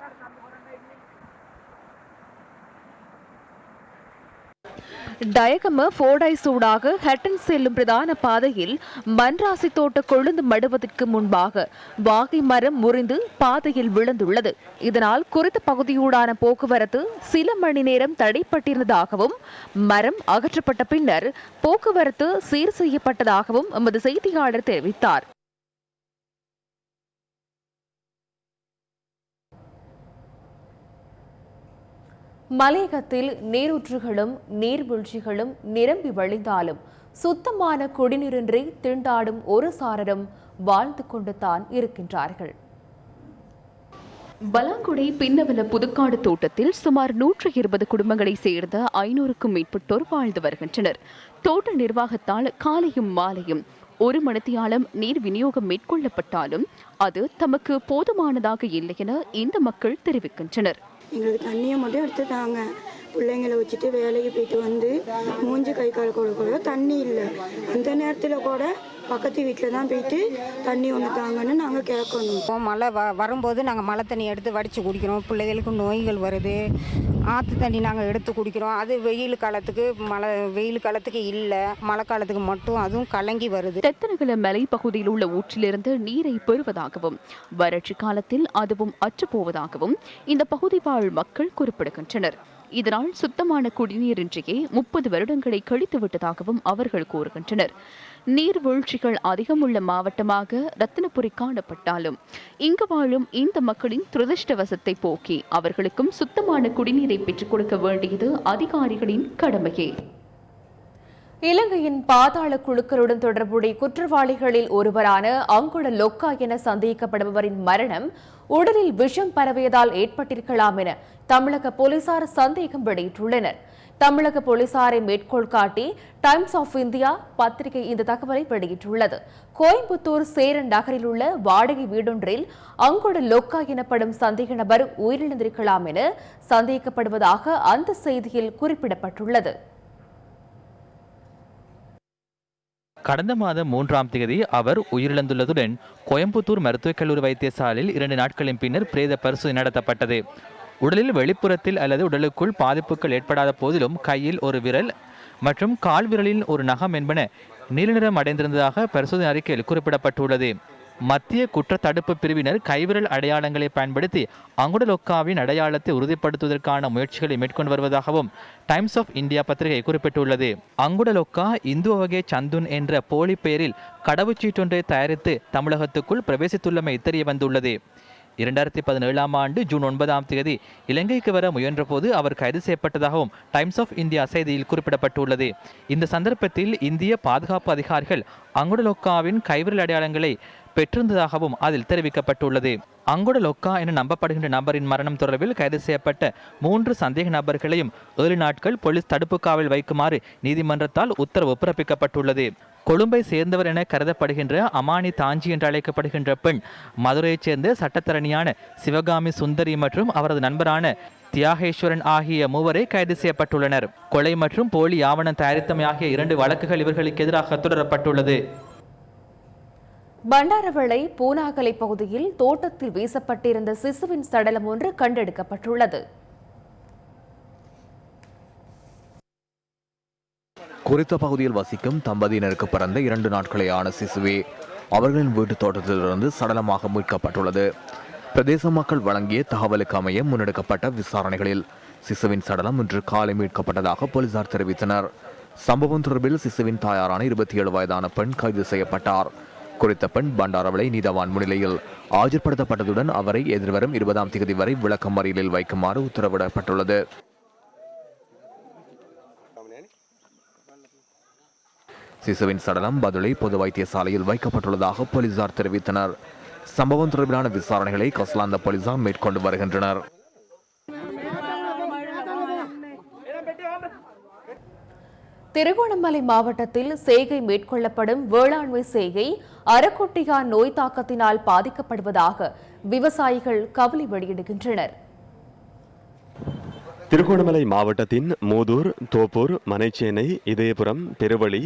டயகம ஃபோர்டைஸூடாக ஹட்டன் செல்லும் பிரதான பாதையில் மன்ராசி தோட்ட கொழுந்து மடுவதற்கு முன்பாக வாகை மரம் முறிந்து பாதையில் விழுந்துள்ளது. இதனால் குறித்த பகுதியூடான போக்குவரத்து சில மணி நேரம் தடைப்பட்டிருந்ததாகவும் மரம் அகற்றப்பட்ட பின்னர் போக்குவரத்து சீர் செய்யப்பட்டதாகவும் எமது செய்தியாளர் தெரிவித்தார். மலையகத்தில் நீரூற்றுகளும் நீர்வீழ்ச்சிகளும் நிரம்பி வழிந்தாலும் சுத்தமான குடிநீரின்றி திண்டாடும் ஒரு சாரரும் வாழ்ந்து கொண்டுதான் இருக்கின்றார்கள். பலாங்குடை பின்னவல புதுக்காடு தோட்டத்தில் சுமார் 120 குடும்பங்களை சேர்ந்த 500க்கும் மேற்பட்டோர் வாழ்ந்து வருகின்றனர். தோட்ட நிர்வாகத்தால் காலையும் மாலையும் 1 மணித்தியாலம் நீர் விநியோகம் மேற்கொள்ளப்பட்டாலும் அது தமக்கு போதுமானதாக இல்லை என இந்த மக்கள் தெரிவிக்கின்றனர். எங்களுக்கு தண்ணியை மட்டும் எடுத்து தாங்க, பிள்ளைங்களை வச்சுட்டு வேலைக்கு போயிட்டு வந்து மூஞ்சி கை கால் கொடுக்க தண்ணி இல்லை. அந்த நேரத்தில் கூட பக்கத்து வீட்டில் தான் போயிட்டு தண்ணி ஒன்று தாங்கன்னு நாங்கள் கேட்கணும். மழை வரும்போது நாங்கள் மழை தண்ணி எடுத்து வடித்து குடிக்கிறோம். பிள்ளைகளுக்கு நோய்கள் வருது. ஆற்று தண்ணி நாங்கள் எடுத்து குடிக்கிறோம். அது வெயில் காலத்துக்கு இல்லை, மழை காலத்துக்கு மட்டும் அதுவும் கலங்கி வருது. தெத்தனகல மலை பகுதியில் உள்ள ஊற்றிலிருந்து நீரை பெறுவதாகவும் வறட்சி காலத்தில் அதுவும் அற்றுப்போவதாகவும் இந்த பகுதி வாழ் மக்கள் குறிப்பிடுகின்றனர். இதனால் சுத்தமான குடிநீரின்றியே 30 வருடங்களை கழித்து விட்டதாகவும் அவர்கள் கூறுகின்றனர். நீர்வீழ்ச்சிகள் அதிகம் உள்ள மாவட்டமாக ரத்தினபுரி காணப்பட்டாலும் இங்கு வாழும் இந்த மக்களின் துரதிருஷ்டவசத்தை போக்கி அவர்களுக்கும் சுத்தமான குடிநீரை பெற்றுக் கொடுக்க வேண்டியது அதிகாரிகளின் கடமையே. இலங்கையின் பாதாள குழுக்களுடன் தொடர்புடைய குற்றவாளிகளில் ஒருவரான அங்குட லொக்கா என சந்தேகிக்கப்படுபவரின் மரணம் உடலில் விஷம் பரவியதால் ஏற்பட்டிருக்கலாம் என தமிழக போலீசார் சந்தேகம் வெளியிட்டுள்ளனர். தமிழக போலீசாரை மேற்கோள் காட்டி டைம்ஸ் ஆஃப் இந்தியா பத்திரிகை இந்த தகவலை வெளியிட்டுள்ளது. கோயம்புத்தூர் சேரன் நகரில் உள்ள வாடகை வீடொன்றில் அங்குட லொக்கா எனப்படும் சந்தேக நபர் உயிரிழந்திருக்கலாம் என சந்தேகிக்கப்படுவதாக அந்த செய்தியில் குறிப்பிடப்பட்டுள்ளது. கடந்த மாதம் 3ஆம் தேதி அவர் உயிரிழந்துள்ளதுடன் கோயம்புத்தூர் மருத்துவக் கல்லூரி வைத்தியசாலையில் 2 நாட்களின் பின்னர் பிரேத பரிசோதனை நடத்தப்பட்டது. உடலில் வெளிப்புறத்தில் அல்லது உடலுக்குள் பாதிப்புகள் ஏற்படாத போதிலும் கையில் ஒரு விரல் மற்றும் கால் விரலில் ஒரு நகம் என்பன நீல நிறம் அடைந்திருந்ததாக பரிசோதனை அறிக்கையில் குறிப்பிடப்பட்டுள்ளது. மத்திய குற்ற தடுப்பு பிரிவினர் கைவிரல் அடையாளங்களை பயன்படுத்தி அங்குட லொக்காவின் அடையாளத்தை உறுதிப்படுத்துவதற்கான முயற்சிகளை மேற்கொண்டு வருவதாகவும் டைம்ஸ் ஆஃப் இந்தியா பத்திரிகை குறிப்பிட்டுள்ளது. அங்குட லொக்கா இந்து வகை சந்துன் என்ற போலி பெயரில் கடவுச்சீட்டொன்றை தயாரித்து தமிழகத்துக்குள் பிரவேசித்துள்ளமை தெரிய வந்துள்ளது. 2017ஆம் ஆண்டு ஜூன் 9ஆம் தேதி இலங்கைக்கு வர முயன்றபோது அவர் கைது செய்யப்பட்டதாகவும் டைம்ஸ் ஆஃப் இந்தியா செய்தியில் குறிப்பிடப்பட்டுள்ளது. இந்த சந்தர்ப்பத்தில் இந்திய பாதுகாப்பு அதிகாரிகள் அங்குட லொக்காவின் கைவிரல் அடையாளங்களை பெற்றிருந்ததாகவும் அதில் தெரிவிக்கப்பட்டுள்ளது. அங்குட லொக்கா என நம்பப்படுகின்ற நபரின் மரணம் தொடர்பில் கைது செய்யப்பட்ட 3 சந்தேக நபர்களையும் 7 நாட்கள் போலீஸ் தடுப்பு காவலில் வைக்குமாறு நீதிமன்றத்தால் உத்தரவு பிறப்பிக்கப்பட்டுள்ளது. கொழும்பை சேர்ந்தவர் என கருதப்படுகின்ற அமானி தாஞ்சி என்று அழைக்கப்படுகின்ற பெண் மதுரையைச் சேர்ந்த சட்டத்தரணியான சிவகாமி சுந்தரி மற்றும் அவரது நண்பரான தியாகேஸ்வரன் ஆகிய 3 கைது செய்யப்பட்டுள்ளனர். கொலை மற்றும் போலி ஆவணம் தயாரித்தமை ஆகிய 2 வழக்குகள் இவர்களுக்கு எதிராக தொடரப்பட்டுள்ளது. பண்டாரவளை பூனாகலை பகுதியில் தோட்டத்தில் வீசப்பட்டிருந்த சிசுவின் சடலம் ஒன்று கண்டெடுக்கப்பட்டுள்ளது. குறித்த பகுதியில் வசிக்கும் தம்பதியினருக்கு பிறந்த 2 நாட்களேயான சிசுவே அவர்களின் வீட்டு தோட்டத்திலிருந்து சடலமாக மீட்கப்பட்டுள்ளது. பிரதேச மக்கள் வழங்கிய தகவலுக்கு அமைய முன்னெடுக்கப்பட்ட விசாரணைகளில் சிசுவின் சடலம் இன்று காலை மீட்கப்பட்டதாக போலீசார் தெரிவித்தனர். சம்பவம் தொடர்பில் சிசுவின் தாயாரான 27 வயதான பெண் கைது செய்யப்பட்டார். குறித்த பெண் பண்டாரவளை நீதவான் முன்னிலையில் ஆஜர்படுத்தப்பட்டதுடன் அவரை எதிர்வரும் 20ஆம் தேதி வரை விளக்கமறியலில் வைக்குமாறு உத்தரவிடப்பட்டுள்ளது. சிசுவின் சடலம் பதுளை பொது வைத்தியசாலையில் வைக்கப்பட்டுள்ளதாக போலீசார் தெரிவித்தனர். சம்பவம் தொடர்பிலான விசாரணைகளை கஸ்லாந்த போலீசார் மேற்கொண்டு வருகின்றனர். திருகோணமலை மாவட்டத்தில் செய்கை மேற்கொள்ளப்படும் வேளாண்மை செய்கை அரக்கொட்டியான் நோய் தாக்கத்தினால் பாதிக்கப்படுவதாக விவசாயிகள் கவலை வெளியிடுகின்றனர். திருகோணமலை மாவட்டத்தின் மூதூர், தோப்பூர், மனைச்சேனை, இதயபுரம், பெருவழி,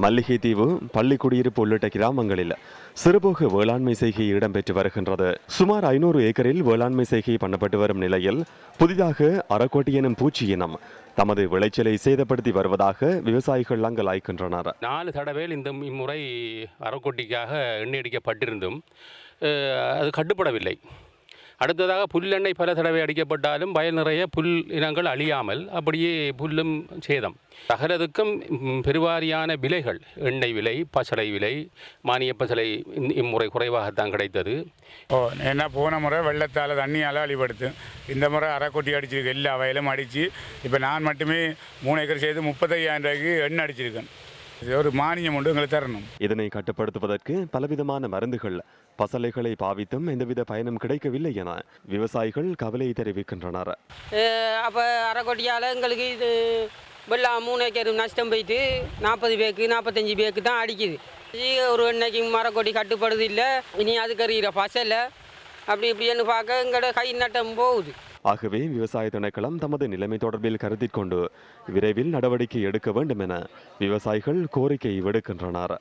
மல்லிகைத்தீவு, பள்ளிக்குடியிருப்பு உள்ளிட்ட கிராமங்களில் சிறுபோக வேளாண்மை செய்கை இடம்பெற்று வருகின்றது. சுமார் 500 ஏக்கரில் வேளாண்மை செய்கை பண்ணப்பட்டு வரும் நிலையில் புதிதாக அரக்கோட்டி எனும் பூச்சி இனம் தமது விளைச்சலை சேதப்படுத்தி வருவதாக விவசாயிகள் அங்கலாய்க்கின்றனர். 4 தடவையில் இந்த இம்முறை அரக்கோட்டிக்காக எண்ணெய் அடிக்கப்பட்டிருந்தும் அது கட்டுப்படவில்லை. அடுத்ததாக புல்லெண்ணெய் பல தடவை அடிக்கப்பட்டாலும் வயல் நிறைய புல் இனங்கள் அழியாமல் அப்படியே புல்லும் சேதம். சகலதுக்கும் பெருவாரியான விலைகள், எண்ணெய் விலை, பசலை விலை, மானிய பசலை இம்முறை குறைவாகத்தான் கிடைத்தது. என்ன போன முறை வெள்ளத்தால் தண்ணியால் அழிபடுத்து, இந்த முறை அரைக்கொட்டி அடிச்சிருக்கு, எல்லா வயலும் அடித்து. இப்போ நான் மட்டுமே 3 ஏக்கர் செய்து 35,000 ரூபாய்க்கு எண்ணெய் அடிச்சிருக்கேன். ஒரு மானியம் ஒன்று எங்களுக்கு தரணும். இதனை கட்டுப்படுத்துவதற்கு பலவிதமான மருந்துகள், பசலைகளை பாவித்தும் எந்தவித பயனும் கிடைக்கவில்லை என விவசாயிகள் கவலை தெரிவிக்கின்றனர். அப்போ அரைக்கொட்டியால் எங்களுக்கு இது வெள்ளம் 3 ஏக்கர் நஷ்டம் போயிட்டு 40 பேக்கு 45 பேக்கு தான் அடிக்குது. ஒரு எண்ணெய்க்கு மரக்கொட்டி கட்டுப்படுது இல்லை, இனி அதுக்கு அறிகிற பசலை அப்படி இப்படின்னு பார்க்க எங்களோட கை நட்டம் போகுது. ஆகவே விவசாய திணைக்களம் தமது நிலைமை தொடர்பில் கருத்தில் கொண்டு விரைவில் நடவடிக்கை எடுக்க வேண்டும் என விவசாயிகள் கோரிக்கை விடுக்கின்றனர்.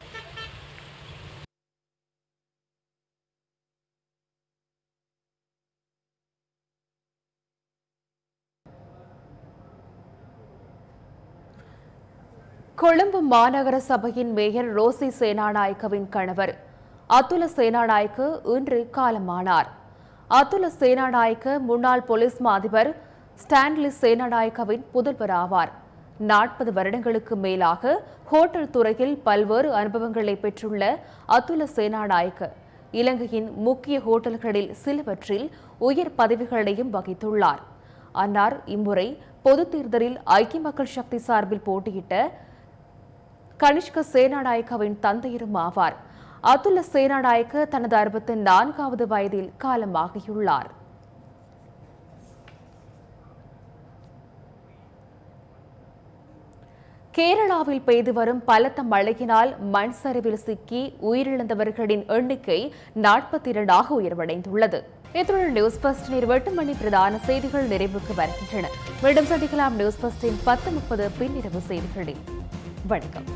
கொழும்பு மாநகர சபையின் மேயர் ரோசி சேனாநாயக்கவின் கணவர் அதுல சேனாநாயக்க இன்று காலமானார். அதுல சேனாநாயக்க முன்னாள் போலீஸ் மா அதிபர் ஸ்டான்லி சேனாநாயக்கவின் புதல்வர் ஆவார். 40 வருடங்களுக்கு மேலாக ஹோட்டல் துறையில் பல்வேறு அனுபவங்களை பெற்றுள்ள அதுல சேனாநாயக்க இலங்கையின் முக்கிய ஹோட்டல்களில் சிலவற்றில் உயர் பதவிகளையும் வகித்துள்ளார். அன்னார் இம்முறை பொதுத் தேர்தலில் ஐக்கிய மக்கள் சக்தி சார்பில் போட்டியிட்ட கனிஷ்க சேனாநாயக்கவின் தந்தையரும் ஆவார். அதுல சேனாநாயக்க தனது 64வது வயதில் காலமாகியுள்ளார். கேரளாவில் பெய்து வரும் பலத்த மழையினால் மண் சரிவில் சிக்கி உயிரிழந்தவர்களின் எண்ணிக்கை 42ஆக உயர்வடைந்துள்ளது. இத்துடன் நியூஸ் பஸ்ட் 8 மணி பிரதான செய்திகள் நிறைவுக்கு வருகின்றன. மீண்டும் சந்திக்கலாம் நியூஸ் பஸ்டின் 10:30 பின்னிரவு செய்திகளில். வணக்கம்.